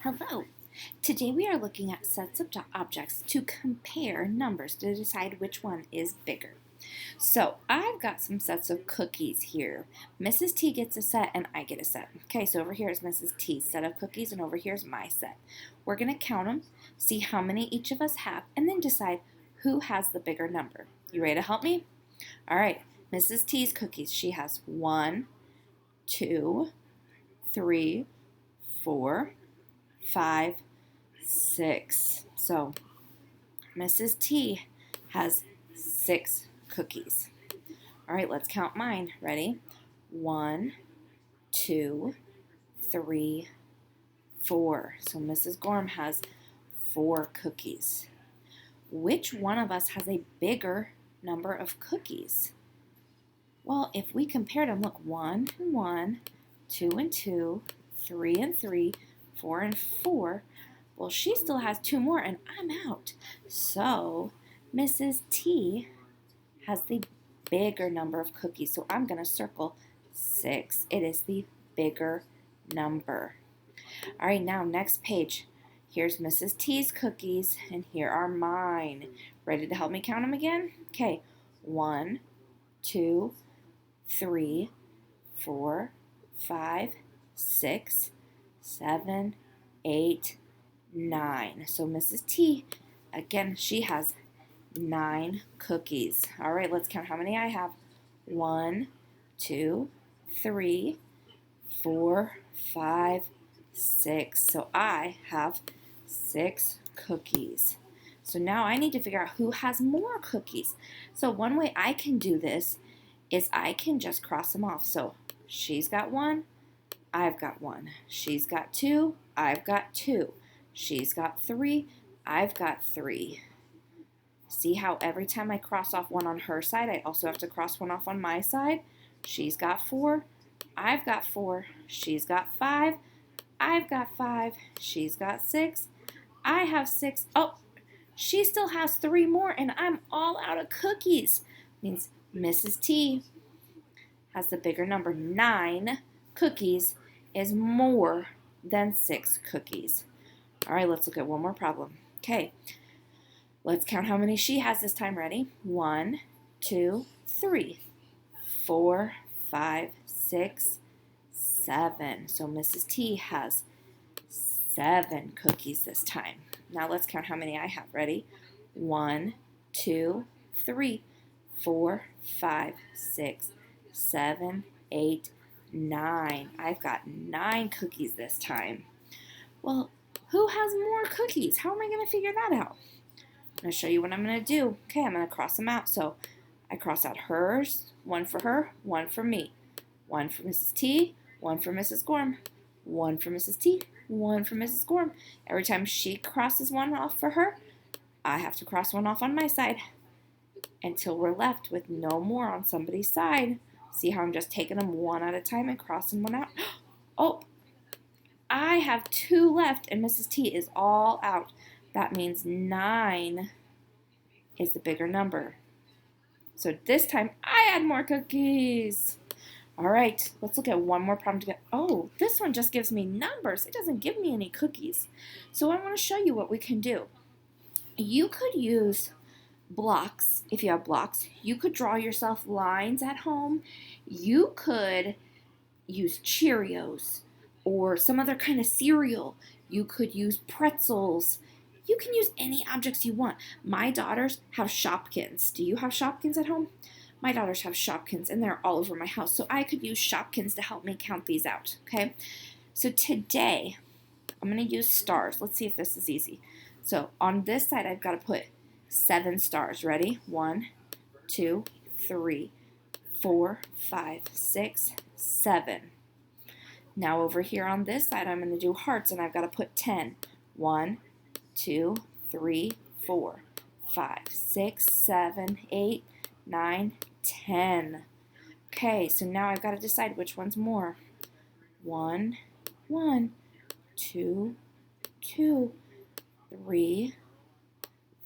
Hello. Today we are looking at sets of objects to compare numbers to decide which one is bigger. So I've got some sets of cookies here. Mrs. T gets a set and I get a set. Okay, so over here is Mrs. T's set of cookies and over here is my set. We're going to count them, see how many each of us have, and then decide who has the bigger number. You ready to help me? All right, Mrs. T's cookies. She has 1, 2, 3, 4, 5, 6. So Mrs. T has 6 cookies. All right, let's count mine. Ready? 1, 2, 3, 4. So Mrs. Gorm has 4 cookies. Which one of us has a bigger number of cookies? Well, if we compared them, look, 1 and 1, 2 and 2, 3 and 3, 4 and 4. Well, she still has 2 more and I'm out. So Mrs. T has the bigger number of cookies. So I'm going to circle 6. It is the bigger number. All right, now next page. Here's Mrs. T's cookies and here are mine. Ready to help me count them again? Okay, 1, 2, 3, 4, 5, 6, 7, 8, 9. So Mrs. T, again, she has 9 cookies. All right, let's count how many I have. 1, 2, 3, 4, 5, 6. So I have 6 cookies. So now I need to figure out who has more cookies. So one way I can do this is I can just cross them off. So she's got 1, I've got 1. She's got 2, I've got 2. She's got 3, I've got 3. See how every time I cross off one on her side, I also have to cross one off on my side? She's got 4, I've got 4. She's got 5, I've got 5. She's got 6, I have 6. Oh, she still has 3 more and I'm all out of cookies. Means Mrs. T has the bigger number. 9 cookies is more than 6 cookies. All right, let's look at one more problem. Okay, let's count how many she has this time. Ready? 1, 2, 3, 4, 5, 6, 7. So Mrs. T has 7 cookies this time. Now let's count how many I have. Ready? 1, 2, 3, 4, 5, 6, 7, 8, 9. I've got 9 cookies this time. Well, who has more cookies? How am I going to figure that out? I'm going to show you what I'm going to do. Okay, I'm going to cross them out. So I cross out hers, 1 for her, 1 for me. 1 for Mrs. T, 1 for Mrs. Gorm. 1 for Mrs. T, 1 for Mrs. Gorm. Every time she crosses one off for her, I have to cross one off on my side until we're left with no more on somebody's side. See how I'm just taking them one at a time and crossing one out? Oh, I have 2 left and Mrs. T is all out. That means 9 is the bigger number. So this time I had more cookies. All right, let's look at one more problem together. Oh, this one just gives me numbers. It doesn't give me any cookies. So I want to show you what we can do. You could use blocks, if you have blocks. You could draw yourself lines at home. You could use Cheerios or some other kind of cereal. You could use pretzels. You can use any objects you want. My daughters have Shopkins. Do you have Shopkins at home? My daughters have Shopkins and they're all over my house. So I could use Shopkins to help me count these out, okay? So today, I'm going to use stars. Let's see if this is easy. So on this side, I've got to put 7 stars. Ready? 1, 2, 3, 4, 5, 6, 7. Now over here on this side, I'm going to do hearts, and I've got to put 10. 1, 2, 3, 4, 5, 6, 7, 8, 9, 10. Okay, so now I've got to decide which one's more. 1, 1, 2, 2, 3,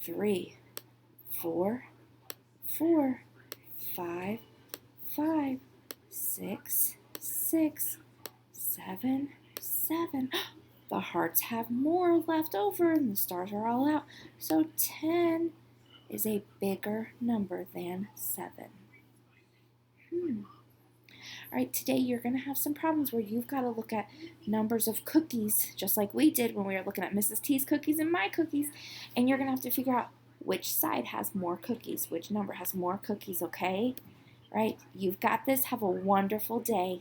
3, 4, 4, 5, 5, 6, 6, 7, 7. The hearts have more left over and the stars are all out. So 10 is a bigger number than 7. All right, today you're going to have some problems where you've got to look at numbers of cookies, just like we did when we were looking at Mrs. T's cookies and my cookies, and you're going to have to figure out which side has more cookies, which number has more cookies, okay? All right, you've got this. Have a wonderful day.